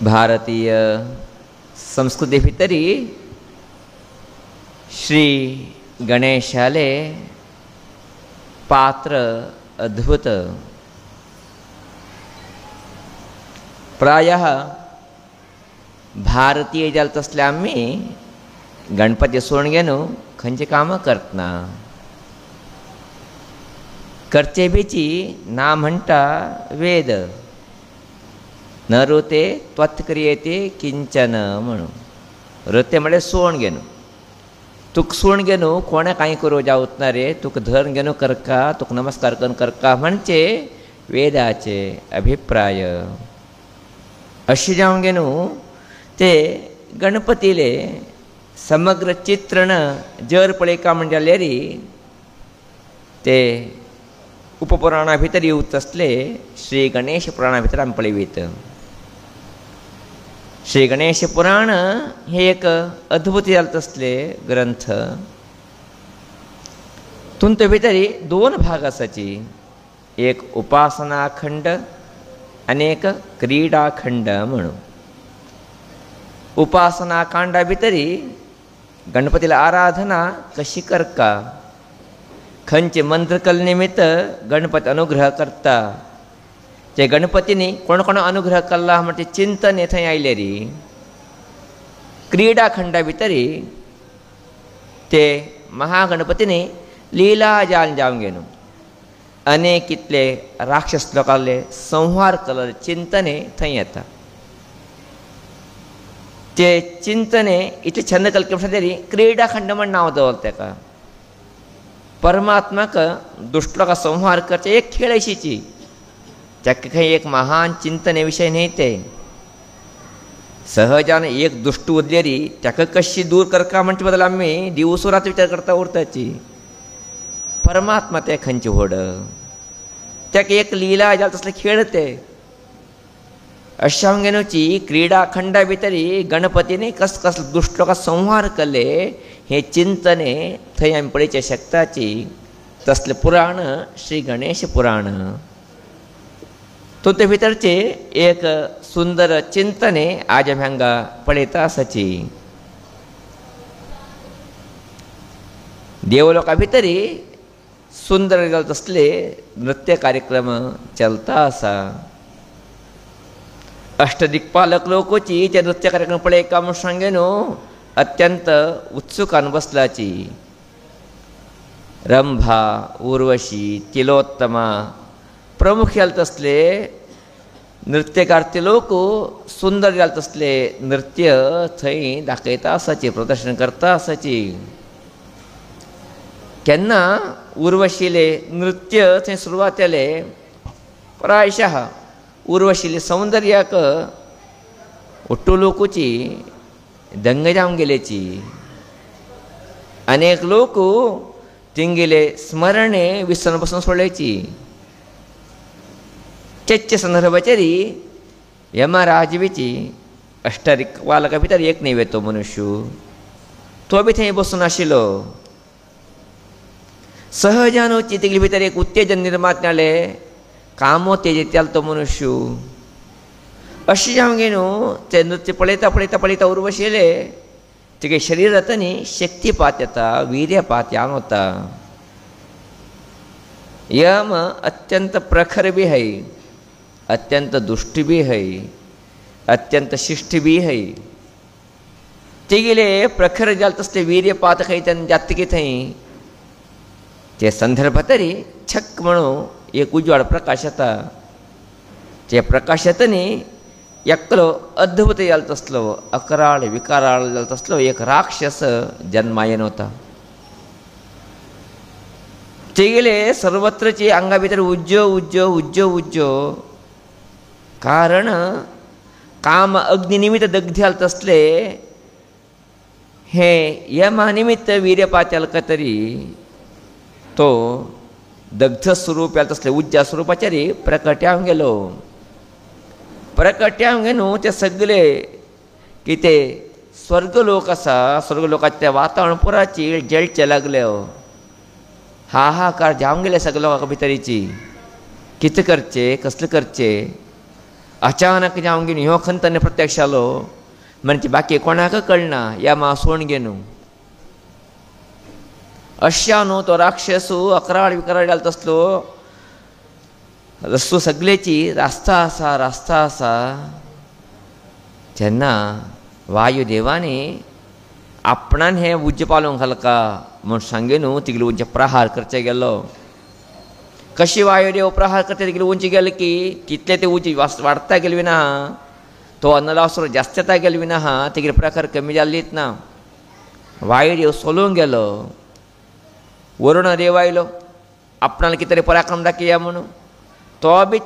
भारतीय संस्कृती भितरी श्री गणेशाले पात्र अद्भुत. प्रायः भारतीय जाल तसले आम्ही गणपती सोडून घेऊन खंयचे कामं करतना. करचे बीची ना म्हणटा वेद न ऋते त्वत्क्रियेते किंचन म्हणून. ऋते म्हणजे सोडून घेणं. तुक सोडून घेणं कोणा काही करू जावत ना रे, तुक धरण घेणं करका, तुक नमस्कार करून करका म्हणजे वेदाचे अभिप्राय. अशी जाऊन घेणं ते गणपतीले समग्र चित्रण जर पळयका म्हणजे रे ते उपपुराणा भितर येवत असले श्री गणेश पुराणा भितर आमी पळयवीत. श्री गणेश पुराण हे एक अद्भुत जालत असले ग्रंथ. तुमचे भितरी दोन भाग आसाची, एक उपासना खंड आणि एक क्रीडा खंड म्हणून. उपासना कांडा भितरी गणपतीला आराधना कशी करका, खंयचे मंत्र कल निमित्त गणपती अनुग्रह करता, ते गणपतीनी कोण कोण अनुग्रह केला म्हणजे चिंतन थंय आयले री. क्रीडा खंडा भितरी ते महागणपतीने लीला जावन जावन घेवन अनेक कितले राक्षस लोकांले संहार कलर चिंतने थंय येता. ते चिंतने इतले छंद कलके म्हणटरी क्रीडा खंड म्हण नांव दवरलें तेका. परमात्माक दुष्ट लोकां संहार करचे एक खेळ अशीची, ताका खंय एक महान चिंतने विशय न्ही ते. सहजान एक दुष्ट उरलेली ताका कशी दूर करका म्हणचे बदल आमी दिवसरात विचार करता उरताची. परमात्मा ते खंयचे व्हड, ताका एक लीला जाल तसले खेळ ते. अशा घेवची क्रीडा खंडा भितरी गणपतीने कसले दुष्ट लोकां संहार केले हे चिंतने थंय आमी पळयचे शकताची. तसले पुराण श्री गणेश पुराण. तो ते भितरचे एक सुंदर चिंतने आज आमी हांगा पळयता आसाची. देवलोका भितरी सुंदर जाल तसले नृत्य कार्यक्रम चलता आसा. अष्टदिक्पालक लोकोची ते नृत्य कार्यक्रम पळयका म्हूण सांगेन अत्यंत उत्सुकान बसलाची. रंभा, उर्वशी, तिलोत्तमा प्रमुख जालत असले नृत्यकार ते लोक सुंदर जालत असले नृत्य थंय दाखयता आसाची, प्रदर्शन करता आसाची. केन्ना उर्वशीले नृत्य थंय सुरवात केले प्रायशः उर्वशीले सौंदर्याक ओट्टू लोकूची दंग जावन गेलेची. अनेक लोक तिंगेले स्मरणे विसरून बसून सोडल्याची. चेच्चे संदर्भाचेरी यमराजबीची अष्टदिक्पालका भितर एक न्हय तो मनुष्य, तो बी थंय बसून आशिल्लो. सहजानूच तिगले भितर एक उत्तेजन निर्माण जालें, कामो तेजेल तो मनुष्य. अशें जावन घेवन ते नृत्य पळयता पळयता पळयता उर्वशीले तिगे शरिरांत न्ही शक्तीपात येता, वीर्यपात यान वता. यम अत्यंत प्रखर भी है, अत्यंत दुष्ट भी है, अत्यंत शिष्ट भी है. तिगेले प्रखर जाल तसले वीर्यपात खंय तेन्ना जातकी थंय ते संदर्भ तरी छक म्हणून एक उजवाड प्रकाश येता. ते प्रकाशात न्ही एकलो अद्भुत जालत असलो अकराळ विकाराळ जालत असलो एक राक्षस जन्मायेन होता. तेगेले सर्वत्रची अंगा भितर उज्जो उज्जो उज्जो उज्जो. कारण काम अग्नी निमित्त दग्ध जालत असले हे यमा निमित्त वीर्यपात जालका तरी तो दग्ध स्वरूप जालत असले उज्जा स्वरूपाचेर प्रकट्यावन गेलो. प्रकट्यावन घेवन ते सगळे कितें स्वर्गलोक आसा, स्वर्गलोकाचे वातावरण पुराची जळचे लागले. हाहाकार जावन गेले सगळे लोकां भितरीची. कितें करचें, कसलें करचें. अचानक जावन घेवन ह्यो खंतने प्रत्यक्ष आलो म्हणजे बाकी कोणाक कळना या मा सोण घेनू अशा न्हू तो राक्षसू 11 विकराळ घालता तसलो रस्तो सगळेची रास्ता आसा तेन्ना वायुदेवाने आपणान हें उज्ज पालोवंक घालका म्हूण सांगेन तिगले उंच प्रहार करचे गेलो कशी वायुदेव प्रहार करता तिगले उंच गेले की तितले ते उंच वाडता गेले विना तो अन्नलासुर जास्त येता गेले विना तिगले प्रकार कमी जाल्लीत ना वायुदेव सोलूंक गेलो वरुण देव आयलो आपणाला कितें तरी पराक्रम दाखया म्हणून तो बी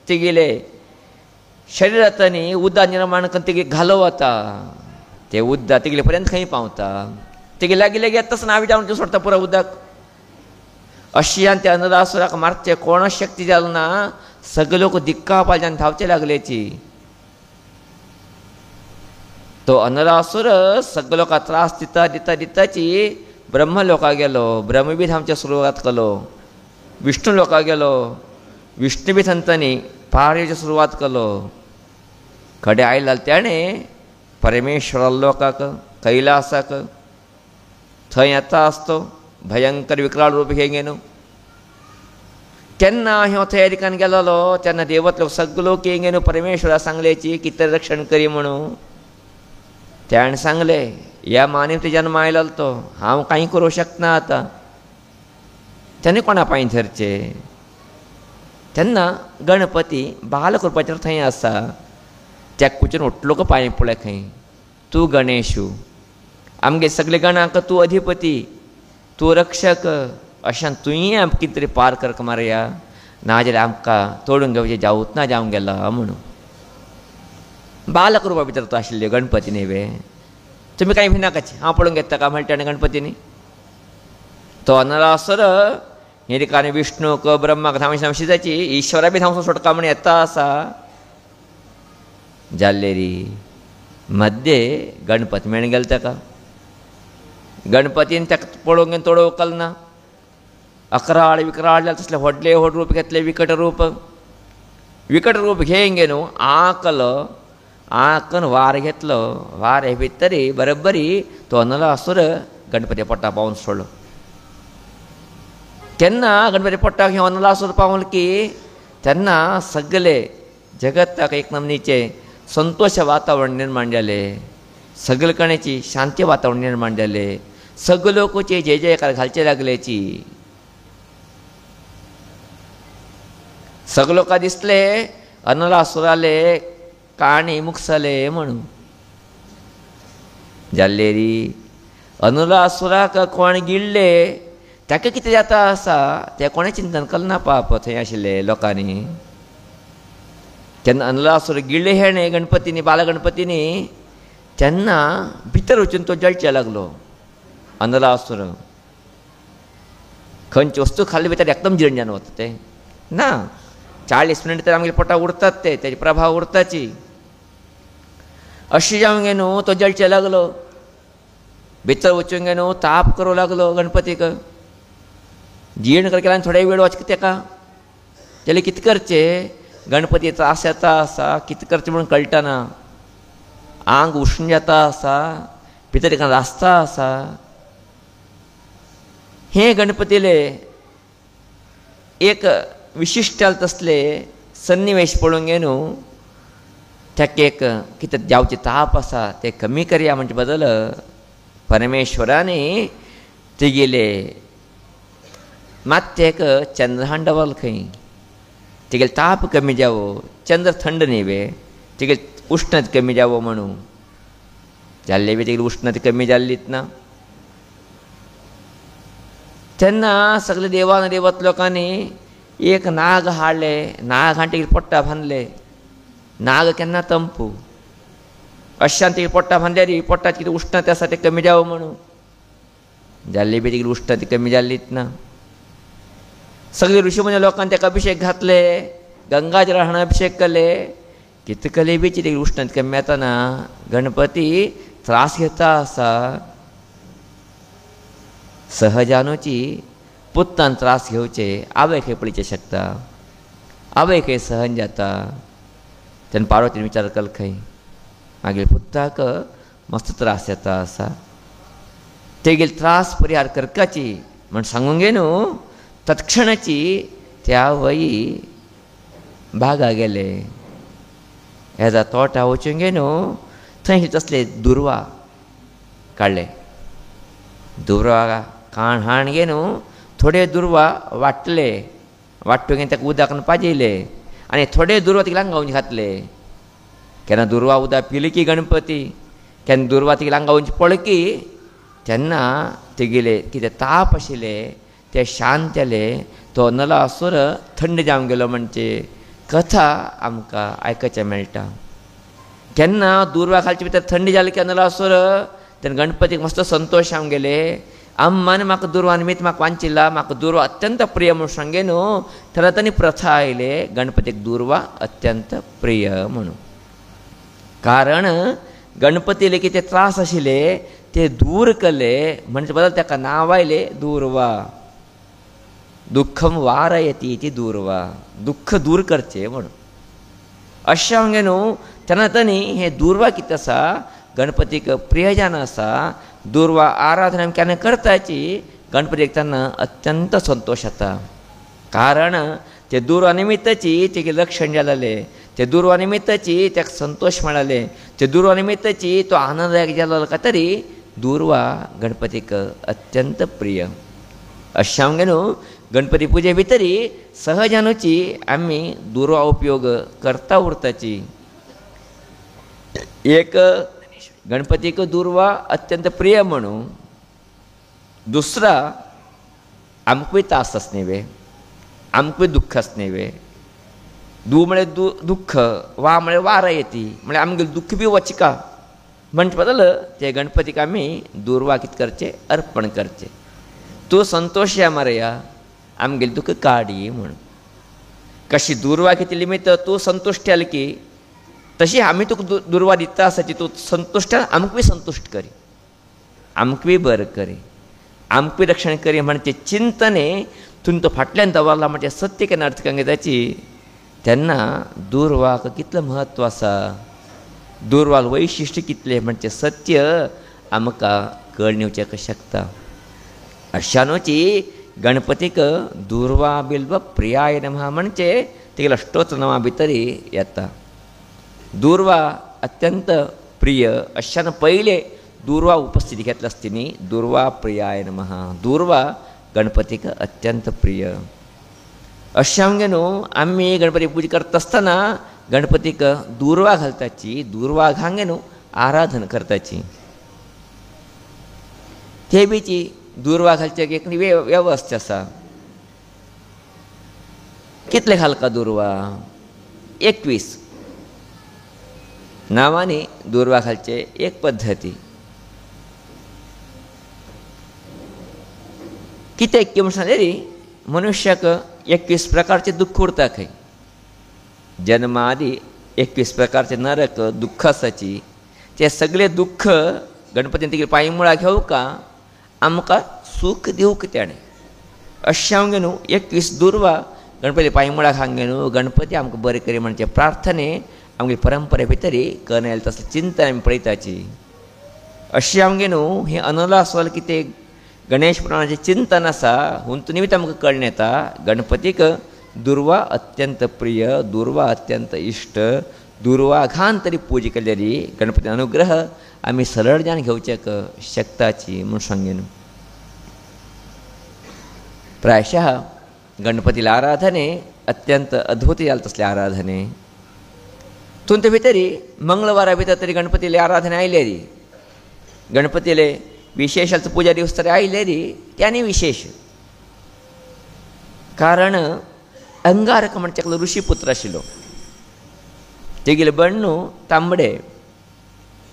तिगेले शरिरांतनी उदक निर्माण करून तिगे घालो वता ते उदक तिगले पर्यंत खंय पावता तिगे लागीं येताच नावी जावन सोडटा पुरो उदक अशी आनी त्या अन्नदासुराक मारचे कोणाच शक्ती जालो ना सगळे लोक दिक्का पालच्यान धांवचे लागलेची तो अन्नदासुर सगळे लोकांक त्रास दिताची ब्रह्मलोकाक गेलो ब्रह्म बी थांबचे सुरवात केलो विष्णू लोकाक गेलो विष्णू बी थंतनी पारयेची सुरवात केलो कडे आयला त्याणें परमेश्वरा लोकाक कैलासाक थंय येता आसतो भयंकर विकराळ रूप घेवन तेन्ना ह्यो तयारीकान गेलोलो तेन्ना देवत लोक सगळे लोक घेवन परमेश्वरा सांगलेची कितें रक्षण करी म्हणून त्याणें सांगले ह्या मानवते जन्म आयलो तो हांव कांय करूं शकना आतां तेन्ना कोणा पांय धरचे तेन्ना गणपती बाल करपाचेर थंय आसा त्या कुचून उठलो को पांय पळय खंय तूं गणेशू आमगे सगळे गणांक तूं अधिपती तूं रक्षक अशें तुयी आमकां कितें तरी पार करक मारया नाजाल्यार आमकां तोडून घेवचें जावूच ना जावंक गेला म्हणून बालक रुपा भितर तो आशिल्ले गणपती न्ही तुमी कांय भिनाकाचे हांव पळोवन घेता काय म्हणटा ताणें गणपतीनी तो अन्नदासुर हे रिकाने विष्णूक ब्रह्माक धांवशी शिजाची ईश्वरा बी धांवसून सोडका म्हण येता आसा जाल्लेरी मध्य गणपती मेळून गेलो ताका गणपतीन ताका पळोवंक घेवन तोडो उखलना 11 विकराळ जाले तसले व्हडले व्हड रूप घेतले विकट रूप घेवन घेवन आंकन वार घेतलो वार हे भितरी बरोबरी तो अन्नदासुर गणपती पोटा पावून सोडलो तेन्ना गणपती पोट्टाक हे अन्नदासुर पावलो की तेन्ना सगळे जगताक एक नमनीचे संतोष वातावरण निर्माण जालें सगळे कडेची शांती वातावरण निर्माण जालें सगळे लोकांचे जय जयकार घालचे लागलेची सगळे लोकांक दिसले अन्नदासुराले काणी मुखसले म्हणून जाल्लेरी अन्नदासुराक कोण गिळ्ळे ताका कितें जाता आसा तें कोणें चिंतन केलें पाप थंय आशिल्ले लोकांनी तेन्ना अन्नदासुर गिळ्ळे हेणें गणपतीनी बालगणपतीनी तेन्ना भितर वचून तो जळचे लागलो अन्नदासुर खंयची वस्तू खाल्ली भितर एकदम जीर्ण जावन वता तें ना 40 मिनट तर आमगे पोटाक उरतात ते तेजी प्रभाव उरताची अशी जावंक गे न्हू तो जळचे लागलो भितर वचूंक गे न्हू ताप करूं लागलो गणपतीक जीण केला थोडे वेळ वचचे ताका जाल्यार कितें करचें गणपती त्रास येता आसा कितें करचें म्हणून कळटना आंग उश्ण जाता आसा भितर एका रास्ता आसा हे गणपतीले एक विशिश्ट तसले सन्निवेश पळोवंक गे न्हू ताका एक कितें जावचे ताप आसा ते कमी करया म्हणचे बदल परमेश्वरानी तेगेले मात एक चंद्रहांड दवरलो खंय तेगेले ताप कमी जावो चंद्र थंड न्ही तेगेले उश्णता कमी जावो म्हणून जाल्ले बी तेगेली उश्णता कमी जाल्लीच ना तेन्ना सगळे देवान देवत लोकांनी एक नाग हाडले नाग हाडून तेगेले पोट्टा बांदले नाग केन्ना तंपू अशान तेगेले पोट्टा बांदल्यार पोट्टाची कितें उश्णता आसा तें कमी जावो म्हणून जाल्ली बी तेगेली उश्णता कमी जाल्लीच ना सगळे ऋषीमुनी लोकांनी ताका अभिषेक घातले गंगाजल हाडून अभिषेक केले कितें केले बी तेगेली उश्णता कमी येतना गणपती त्रास घेता आसा सहजानुची पुत्तान त्रास घेवचे आवय खंय पडचे शकता आवय खंय सहन जाता तेन्ना पार्वतीन विचार केलो खंय मागीर पुताक मस्त त्रास येता आसा तेगेल त्रास परिहार करपाची म्हण सांगूंक गे न्हू तत्क्षणाची त्या वयी बागा गेले हेजा तोटा वचूंक गे न्हू थंय तसले दुर्वा काडले दुर्वा काण हाण गे न्हू थोडे दुर्वा वाटले वाट्टून गे ताका उदक पाजयले आनी थोडे दुर्वा तिका लांगावून घातले केन्ना दुर्वा उदक पिली की गणपती केन्ना दुर्वा तिका लांगावून पळय की तेन्ना तेगेले कितें ताप आशिल्ले ते शांत जाले तो नलासूर थंड जावन गेलो म्हणजे कथा आमकां आयकचें मेळटा केन्ना दुर्वा खालचे भितर थंड जाले की नलासूर तेन्ना गणपतीक मस्त संतोश जावन गेले अम्मान म्हाका दुर्वा निमित्त म्हाका वांचिल्ला म्हाका दुर्वा अत्यंत प्रिय म्हूण सांगे न्हू तेन्ना तांणी प्रथा आयले गणपतीक दुर्वा अत्यंत प्रिय म्हणून कारण गणपतीले कितें त्रास आशिल्ले ते दूर केले म्हणजे बदल ताका नांव आयलें दुर्वा दुःखम वारयती ती दुर्वा दुःख दूर करचें म्हणून अशें हांवें न्हू तेन्ना तांणी हें दुर्वा कितें आसा गणपतीक प्रियजन आसा दुर्वा आराधना केन्ना करताची गणपतीक तेन्ना अत्यंत संतोश जाता कारण ते दुर्वा निमित्ताची तेगे लक्षण जालेले ते दुर्वा निमित्ताची ताका संतोष मेळ्ळले ते दुर्वा निमित्ताची तो आनंददायक जालो काय तरी दुर्वा गणपतीक अत्यंत प्रिय अशें हांवें न्हू गणपती पुजे भितरी सहजानुची आमी दुर्वा उपयोग करता उरताची एक गणपतीक दुर्वा अत्यंत प्रिय म्हणून दुसरा आमकूय त्रास आसनेवे आमकूय दुख्ख आसनेवे म्हळ्यार दुख्ख वा म्हळ्यार वार येती म्हळ्यार आमगे दुख्ख बी वचका म्हणचे बदल ते गणपतीक आमी दुर्वा कितें करचें अर्पण करचें तूं संतोश या मारया आमगेलें दुख्ख काडी म्हणून कशी दुर्वा कितें निमित्त तूं संतुश्ट जाल की तशी आमी तुका दुर्वा दिता आसाची तूं संतुश्ट आमकां संतुश्ट करी आमकां बरें करी आमकां रक्षण करी म्हणजे चिंतने तुमी तो फाटल्यान दवरला म्हणजे सत्य केन्ना अर्थ घेताची तेन्ना दुर्वाक कितलें म्हत्व आसा दुर्वाल वैशिश्ट कितलें म्हणजे सत्य आमकां कळून येवचें शकता अशानुची गणपतीक दुर्वा बिल्व प्रियाय नमः म्हणजे तेगेलो स्तोत्र नांवा भितरी येता दुर्वा अत्यंत प्रिय अशान पयले दुर्वा उपस्थिती घेतली आसतनी दुर्वा प्रियाय नमः दुर्वा गणपतीक अत्यंत प्रिय अशें हांवें न्हू आमी गणपती पुजा करता आसतना गणपतीक दुर्वा घालताची दुर्वा हांगे न्हू आराधना करताची ते बीची दुर्वा घालचे एक वेवस्था आसा कितले घालका दुर्वा 21 नांवांनी दुर्वा घालचे एक पद्दती कितें की म्हण सांगलेली मनुष्याक 21 प्रकारचे दुख्ख उरता खंय जन्मा आदी 21 प्रकारचे नरक दुख्ख आसाची ते सगळे दुख्ख गणपतीन तेगे पांय मुळा घेवका आमकां सूख दिवंक तेणें अशें हांवें न्हू 21 दुर्वा गणपती पांय मुळाक हांगे न्हू गणपती आमकां बरें करी म्हणजे प्रार्थने आमगे परंपरे भितरी करन येयला तसलें चिंतन आमी पळयताची अशें हांवें न्हू हें अनलासवाल कितें गणेश पुराणाचें चिंतन आसा हुंतू निमित्त आमकां कळून येता गणपतीक दुर्वा अत्यंत प्रिय दुर्वा अत्यंत इश्ट दुर्वा घान तरी पूजा केलेली गणपती अनुग्रह आमी सरळ जावन घेवचेक शकताची म्हूण सांगेन प्रायशः गणपतीला आराधने अत्यंत अद्भुत जाल तसले आराधने तुमचे भितरी मंगळवारा भितर तरी गणपतीले आराधने आयलेली गणपतीले विशेष पुजा दिवस तरी आयलेली त्यांनी विशेष कारण अंगारक म्हणजे ऋषी पुत्र आशिल्लो तेगेले बण्णू तांबडे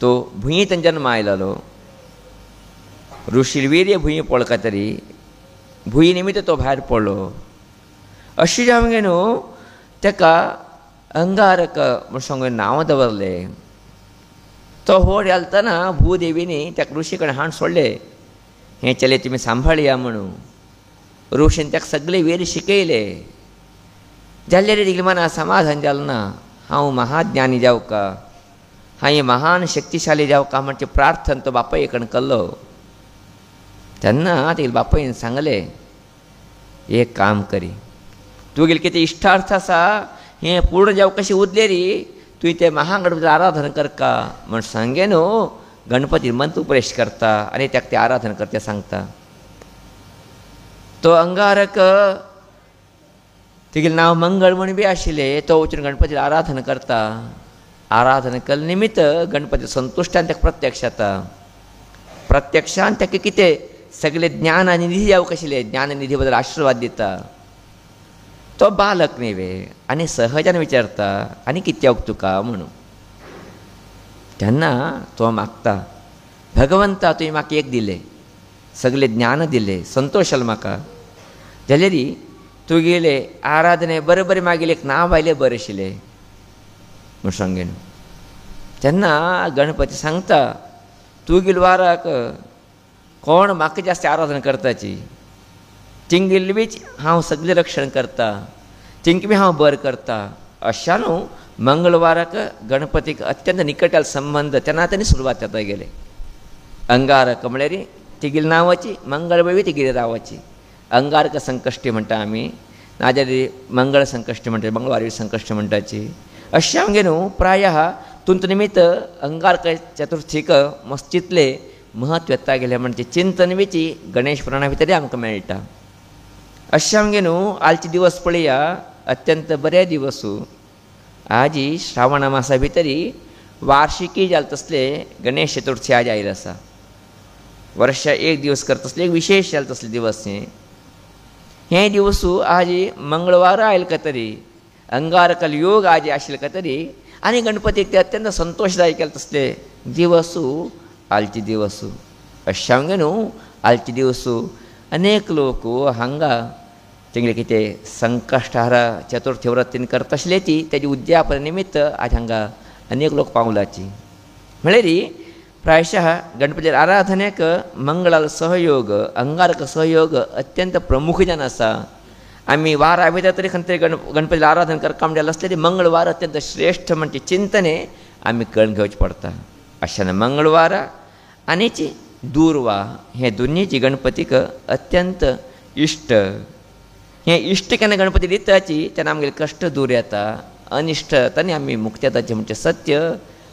तो भुंयेंत जन्म आयलो ऋषी वीर्य भुंय पळका तरी भुंय निमित्त तो भायर पडलो अशें जावंक न्हू ताका अंगारक म्हूण सांगून नांव दवरलें तो व्हड घालतना भूदेवीनी ताका ऋषी कडेन हाड सोडलें हें चले तुमी सांबाळया म्हणून ऋषीन ताका सगळे वीर शिकयले जाल्यार तेगेल्या मनाक समाधान जालें ना हांव महाज्ञानी जावं का, हांव महान शक्तिशाली जावं का म्हणजे प्रार्थना तो बापाय कडेन केल्लो. तेन्ना तेगेले बापायन सांगलें, एक काम करी, तुगेले कितें इश्टार्थ आसा हें पूर्ण जावं कशें उरलेरी तुवें तें महागणपती आराधना कर का म्हण सांगे न्हू. गणपती मंत्र उपदेश करता आनी ताका ते आराधना करता सांगता. तो अंगारक तेगेलें नांव मंगळ म्हूण बी आशिल्लें. तो वचून गणपती आराधना करता. आराधना केले निमित्त गणपती संतुश्टान ताका प्रत्यक्ष जाता. प्रत्यक्षान ताका कितें सगळें ज्ञान आनी निधी जावं कशिल्लें, ज्ञान निधी बद्दल आशिर्वाद दिता. तो बालक न्ही आनी सहजान विचारता आनी कितें जावं तुका म्हणून. तेन्ना तो मागता, भगवंता तुवें म्हाका एक दिलें, सगळें ज्ञान दिलें, संतोश जालो म्हाका. जाल्यार तुगेले आराधने बरें बरें मागील एक नांव आयलें बरें आशिल्लें म्हूण सांगेन. तेन्ना गणपती सांगता, तुगेले वाराक कोण म्हाका जास्त आराधना करताची तिंगेल्ली बीच हांव सगळें रक्षण करता, तिंक बी हांव बरें करता. अशा न्हू मंगळवाराक गणपतीक अत्यंत निकटाल संबंध तेन्ना तांणी सुरवात जाता गेले. अंगारक म्हळ्यार तिगेली नांवाची, मंगळबाई बी तिगेली नांवाची. अंगारक संकश्टी म्हणटा आमी, नाजाल्यार मंगळ संकश्टी म्हणटा, मंगळवारी संकश्टी म्हणटाची. अशें आमगे न्हू प्रायः तुंत निमित्त अंगारक चतुर्थीक मस्तितले महत्व येता गेले म्हणजे चिंतन वेची गणेश पुराणा भितर आमकां मेळटा. अशें आमगे न्हू आजचे दिवस पळया, अत्यंत बरे दिवस. आजी श्रावण मासा भितर वार्षिकी जाले तसले गणेश चतुर्थी आज आयिल्लो आसा. वर्षा एक दिवस करता तसले एक विशेष जाले तसले दिवस. हे दिवस आज मंगळवार आयले का तरी, अंगारकल योग आज आशिल्ले का तरी, आनी गणपतीक ते अत्यंत संतोषदायक केले तसले दिवस आलचे दिवस. अशें आमगे न्हू आलचे दिवस अनेक लोक हांगा तेंगेले कितें संकश्टहार चतुर्थी व्रत तेणी करता आशिल्ले ती तेजे उद्यापन निमित्त आज हांगा अनेक लोक पावलाची. म्हळ्यार प्रायशः गणपती आराधनेक मंगळाल सहयोग, अंगारक सहयोग अत्यंत प्रमुख जावन आसा. आमी वारा भितर तरी खंय तरी गणपती आराधना करता म्हणल्यार आसले मंगळवार अत्यंत श्रेष्ठ म्हणजे चिंतने आमी कळून घेवचें पडटा. अशें मंगळवार आनीची दुर्वा हे दोनीची गणपतीक अत्यंत इश्ट. हे इश्ट केन्ना गणपती दिताची तेन्ना आमगेले कश्ट दूर येता, अनिश्ट तांणी आमी मुक्त येताचे म्हणजे सत्य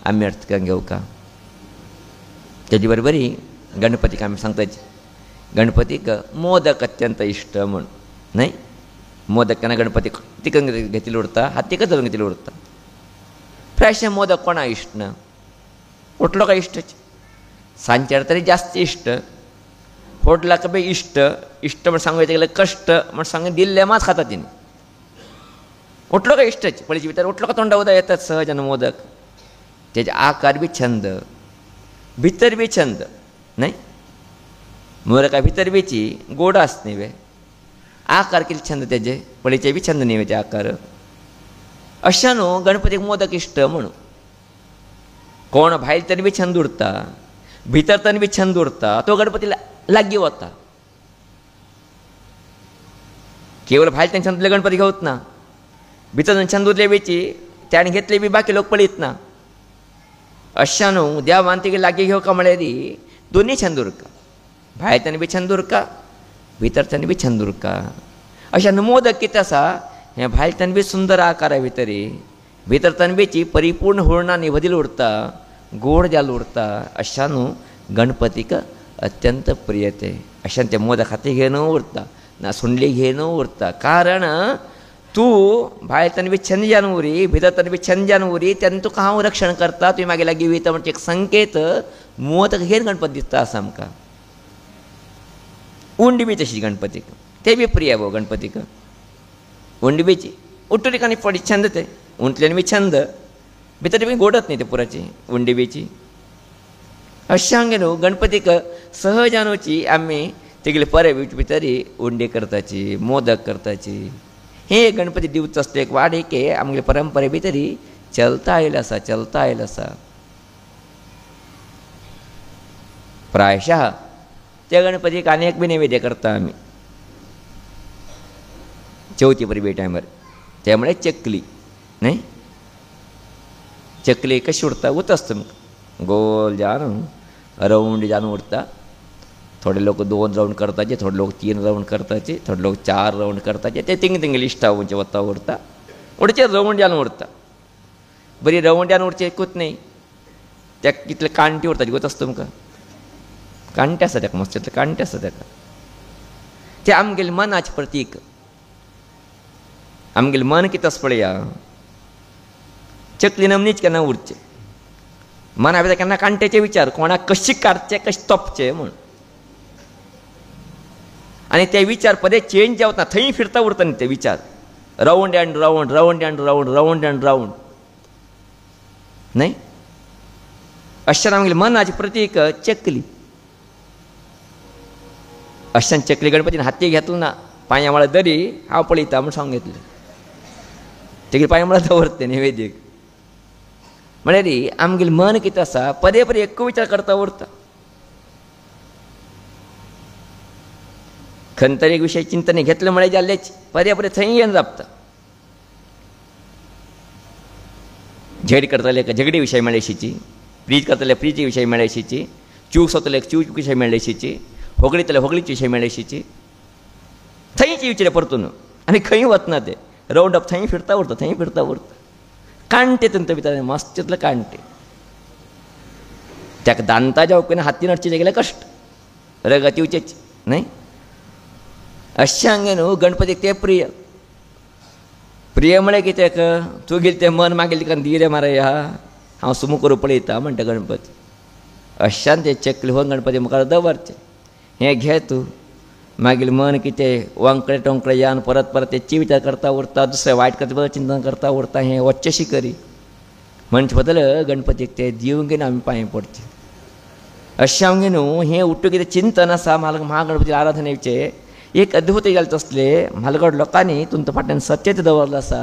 आमी अर्थ घेवका. तेजे बरोबरी गणपतीक आमी सांगताचे गणपतीक मोदक अत्यंत इश्ट म्हूण न्हय. मोदक केन्ना गणपतीक तिकन घेतिल्लो उरता, हातीकच धरून घेतिल्लो उरता. प्रायशे मोदक कोणा इश्ट ना, उठलो काय इश्टच. सांजेर तरी जास्त इश्ट, होटलाक बी इश्ट. इश्ट म्हण सांगूं गेले कश्ट म्हण सांगून दिल्ले मात खाता तिणी. उठलो काय इश्टच, पळयचे भितर उठलो का तोंडा उदक येतात सहज आनी मोदक. तेजे आकार बी छंद, भितर बी छंद न्हय. मोदका भितर बीची गोड आसता न्ही वे, आकार कितें छंद तेजे, पळयचे बी छंद न्ही ते आकार. अशें न्हू गणपतीक मोदक इश्ट म्हणून. कोण भायर तरी बी छंद उरता, भितर तरी बी छंद उरता, तो गणपती लागीं वता. केवळ भायर तें छंद गणपती घेवत ना, भितर छंद उरले बेची त्याने घेतले बी बाकी लोक पळयत ना. अशें न्हू देवान तिगे लागीं घेवका म्हळ्यार दोनी छंद उरका, भायर तरी बी छंद उरका, भितर तरी बी छंद उरका. अशें न्हू मोदक कितें आसा हें भायर तरी बी सुंदर आकारा भितर, भितर तनबेची परिपूर्ण हुर्णांनी भदिल उरता, गोड जाल उरता. अशा न्हू गणपतीक अत्यंत प्रिय ते. अशें ते मोदक हाती घेवन उरता ना सुंडली घेवन उरता. कारण तूं भायर तन बी छंद जावन उरी, भितर तन बी छंद जावन उरी, तेन्ना तुका हांव रक्षण करता, तुवें मागे लागीं वयता म्हणजे एक संकेत मोदक घेवन गणपती दिसता आसा आमकां. उंडी बी तशी गणपतीक, ते बी प्रिय गो गणपतीक. उंडी बीची उठ्ठली आनी पडी छंद ते, उंटल्यान बी छंद, भितर बी गोडत न्ही ते पुराची उंडी बीची. अशें हांगे न्हू गणपतीक सहजानुची आमी तेगेले परे भितर उंडी करताची, मोदक करताची. हे गणपती दिवच आसता एक वाडीके आमगे परंपरे भितर चलता आयला आसा, चलता आयला आसा. प्रायशः त्या गणपतीक आनीक बी नैवेद्य करता आमी चवथी परबे टायमार, ते म्हळ्यार चकली न्हय. चकली कशी उरता उरता गोल जान राऊंड जान उरता. थोडे लोक 2 राऊंड करताचे, थोडे लोक 3 राऊंड करताचे, थोडे लोक 4 राऊंड करताचे. ते तिंग तिंग लिस्टा उंचे वत्ता उरता उडचे राऊंड जान उरता. बरी राऊंड जान उरचे एकूच नाही, त्या कितले कांटी उरताचे गोत आसता तुमकां. कांटे आसा ताका, मस्त तितले कांटे आसा ताका. ते आमगेलें मनाचें प्रतीक. आमगेलें मन कितें आसा पळया, चकली नमनीच केन्ना उरचे. मना भितर केन्ना कांट्याचे विचार, कोणाक कशें काडचे कशें तोपचे म्हूण. आनी ते विचार पदे चेंज जावतना थंय फिरता उरता न्ही ते विचार. Round end round, round end round, round end round न्हय. अशें आमगेलें मनाचें प्रतीक चकली. अशें चकली गणपतीन हाती घेतलो ना, पांया म्हळ्यार दरी हांव पळयता म्हूण सांगून घेतलें. तेगे पांया म्हळ्यार दवरता नैवेद्यक. म्हळ्यार आमगेलें मन कितें आसा, पदे पदे एक्को विचार करता उरता. खंय तरी एक विशय चिंतन घेतलें म्हळ्यार जाल्लेच, पदे पदे थंय येवन जापता. झेड करतले झगडी विशय मेळ्ळेशीची, प्रीज करतले प्रीजी विशय मेळ्ळेशीची, चूक सोदतले चूक विशय मेळ्ळेशीची, होगळीतले होगळीचे विशय मेळ्ळेशीची. थंयची विचार परतून आनी खंय वतना ते राऊंड अप थंय फिरता उरता, थंय फिरता उरता. कांटे तुमचे भितर मस्त तितले कांटे. ताका दांता जावं हातीन हाडचे गेल्यार कश्ट, रगत येवचेच न्हय. अशें हांगे न्हू गणपतीक ते प्रिय. प्रिय म्हळ्यार कित्याक, तूं गेली तें मन मागील तिका दी रे मारया, हांव सुमो करूं पळयता म्हणटा गणपती. अशान ते चकली होवन गणपती मुखार दवरचें. हें घे तूं. मागीर मन कितें वांकळे टोंकळे यान परत परत तेची विचार करता उरता, दुसरें वायट करता बद्दल चिंतन करता उरता. हें वच्चेशी करी म्हणचे बद्दल गणपतीक ते दिवंक घेवन आमी पांय पडचें. अशें आमगे न्हू हें उट्ट कितें चिंतन आसा महागणपती आराधनेचें एक अद्भुत जालें तसलें म्हालगड लोकांनी तुमच्या फाटल्यान सत्यते दवरलें आसा.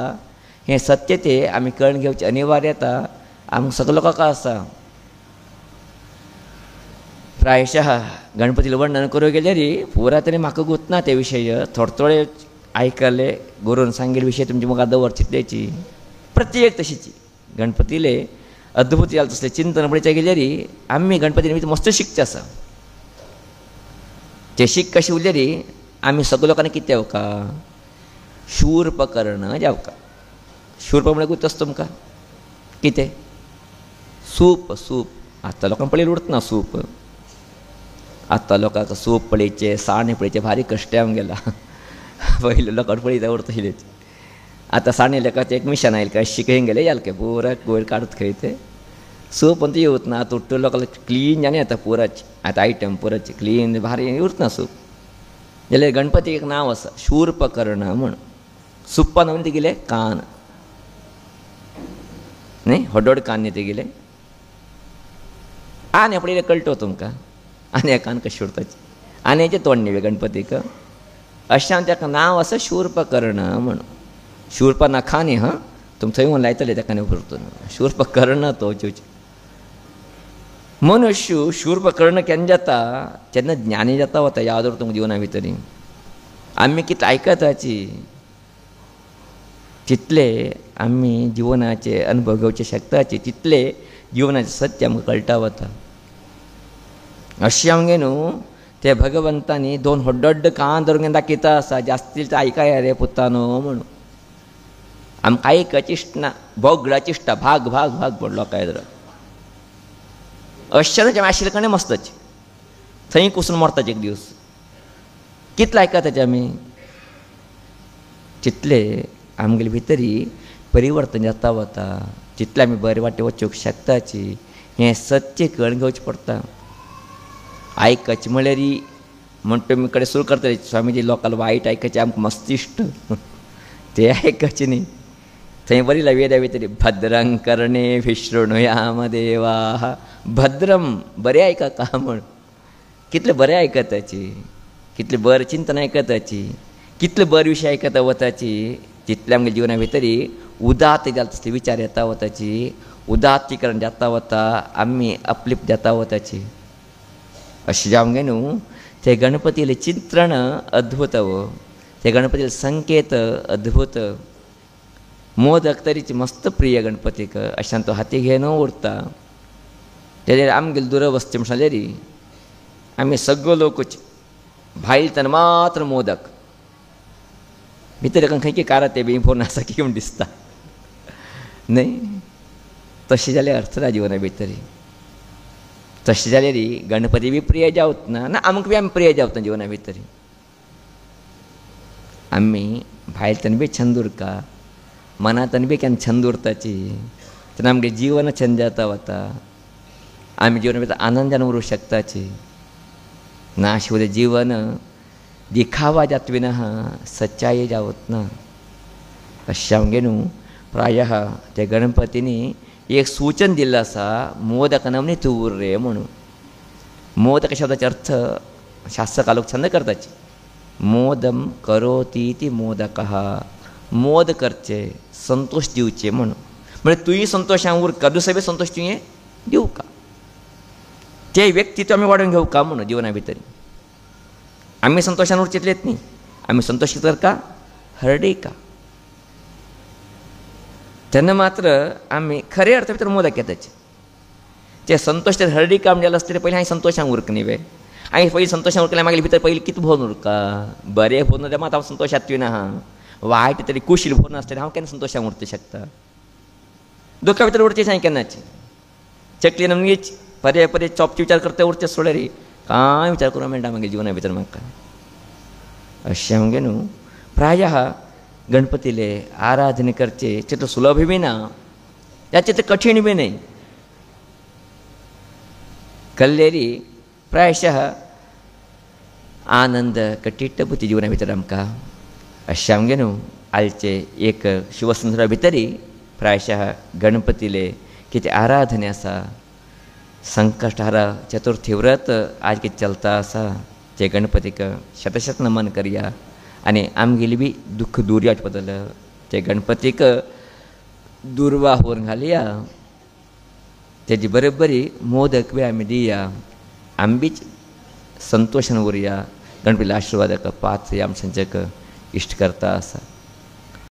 हें सत्यते आमी कळून घेवचें अनिवार्यता आमकां सगळ्या लोकांक आसा. प्रायशः गणपतीला वर्णन करूं गेल्यार पुरा तरी म्हाका गुंतना ते विशय. थोडे थोडे आयकले गुरून सांगिल्ले विशय तुमचे मुखार दवरचे तेची. प्रत्येक तशीची गणपतीले अद्भुत जालें तसलें चिंतन पळयता गेल्यार आमी गणपती निमित्त मस्त शिकचें आसा. ते शीक कशें उरल्यार आमी सगळ्या लोकांनी कितें जावका, शूर्पकर्ण जावका. शूर्प म्हळ्यार गुर्त आसता तुमकां कितें, सूप. सूप आतां लोकांक पळयलें उरतना सूप. आतां लोकांक सूप पळयचें, साण पळयचें भारी कश्ट येवंक गेला. पयलीं लोकांक पळयता उरतलेच. आतां साणे लोकांचें एक मिशन आयलें काय शिकयंक गेले जालें काय पुरा गोयर काडत खंय ते सूप अंतू येवतना. आतां उरता लोकांक क्लीन जालें आतां पुराचें. आतां आयटम पुराचें क्लीन भारी उरतना सूप. जाल्यार गणपतीक एक नांव आसा शूर्पकर्ण म्हूण. सुप्पा न्हू तेगेले कान न्ही, व्हड कान न्ही तेगेले. आने पळयलें कळटो तुमकां आने कान कशें उरताचे. आन्याचें तोंड न्ही गणपतीक. अशें ताका नांव आसा शूर्पकर्ण म्हूण. शूर्प नाखा न्ही हां, तुम थंय व्हरून लायतले ताका न्ही परतून. शूर्पकर्ण तो मनुष्य शूर्पकर्ण केन्ना जाता, जेन्ना ज्ञानी जाता वता. याद उरता तुमकां जिवना भितर आमी कितें आयकताची तितले आमी जिवनाचे अनुभव घेवचे शकताचे, तितले जिवनाचें सत्य आमकां कळटा वता. अशें आमगे न्हू ते भगवंतानी 2 व्हड कान धरून दाखयता आसा. जास्ती आयकाय रे पुतानो म्हणून. आमकां आयकची इश्टना, बोगडाची इश्टा भाग भाग भाग पडलो काय तर. अशें आशिल्ले कणे मस्ताचे थंय कुसून मरताचे एक दीस. कितले आयकताचे आमी, तितले आमगेले भितरी परिवर्तन जाता वता, तितले आमी बरे वाटे वचूंक शकताची. हें सत्य कळून घेवचें पडटा. आयकचें म्हळ्यार म्हणटा तुमी कडेन सुरू करतले स्वामीजी लोकांक वायट आयकचें आमकां मस्त इश्ट ते आयकचें न्ही. थंय बरी वेदा भितर भद्रं कर्णे विशृणुयाम देवाः. भद्रम बरें आयकता म्हण. कितले बरें आयकताची, कितले बरें चिंतन आयकताची, कितले बरे विशय आयकता वताची. तितले आमगे जिवना भितर उदात जाता तसले विचार येता वताची, उदात्तीकरण जाता वता, आमी अपलिप्त जाता वताची. अशें जावंक न्हू ते गणपतीले चित्रण अद्भुत. ते गणपतीले संकेत अद्भुत. मोदक तरीची मस्त प्रिय गणपतीक अशान तो हाती घेवन उरता. तेजेर आमगेली दुरवस्थी म्हणल्यार रे आमी सगळो लोकूच भायल तेन्ना मात्र मोदक भितर खंय कारा ते बी फोन आसा की म्हूण दिसता न्हय. तशें जाल्यार अर्थ ना जिवना भितर. तशें जाल्यार गणपती बी प्रिय जावत ना ना आमकां बी आमी प्रिय जावत ना जिवना भितर. आमी भायर तेन्ना बी छंद उरका मनांतन बी केन्ना छंद उरताची तेन्ना आमगे जिवन छंद जाता वता. आमी जिवना भितर आनंदान उरूं शकताची. नाशिवलें जीवन दिखावा जात विना सच्चाई जावत ना. अशें आमगे न्हू प्रायः त्या गणपतीनी एक सूचन दिल्लें आसा मोदक नमनी तूं उर रे म्हणून. मोदक शब्दाचो अर्थ शास्त्रकार लोक छंद करताचे. मोदम करोती ती मोदकः मोद करचे संतोष दिवचे म्हणून. म्हणजे तुयी संतोशां उरका दुसरे बी संतोष तुवें दिवका. ते व्यक्तित्व आमी वाडोवन घेवका म्हणून जिवना भितर. आमी संतोशान उरचेतलेत न्ही आमी संतोष करका हरडयका. तेन्ना मात्र आमी खरे अर्थ भितर मोदक घेताचे. ते संतोश ते हरडीका म्हणजे आसतले पयलीं हांवें संतोशान उरक न्ही वे. हांवें पयलीं संतोशान उरकलें मागीर भितर पयलीं कितें भोवन उरका. बरें भोवन जाल्यार मात हांव संतोशांत तुवें आहा. वायट तरी कुशील भोवन आसतलें हांव केन्ना संतोशान उरचें शकता. दुखा भितर उरचें हांवें केन्नाची. चकली नमनीच पदे पदे चॉपचे विचार करता उरचें सोडले रे कांय विचार करूंक मेळटा मागीर जिवना भितर म्हाका. अशें आमगे न्हू प्रायः गणपतीले आराधने करचे तितलो सुलभ बी ना त्याचे ते कठीण बी न्हय. कल्लेरी प्रायशः आनंद कटिट्टभुती जिवना भितर आमकां. अशें आमगे न्हू आयचे एक शिवसंस्कारा भितरी प्रायशः गणपतीले कितें आराधने आसा. संकटहारा चतुर्थी व्रत आज कितें चलता आसा ते गणपतीक शतशत नमन करया आनी आमगेली बी दुख्ख दूर जावचे बद्दल ते गणपतीक दुर्वाहून घालया. तेजी बरोबरी मोदक बी आमी दिया. आमी बीच संतोशान उरया. गणपतीले आशिर्वादाक पात्र आमच्या इश्ट करता आसा.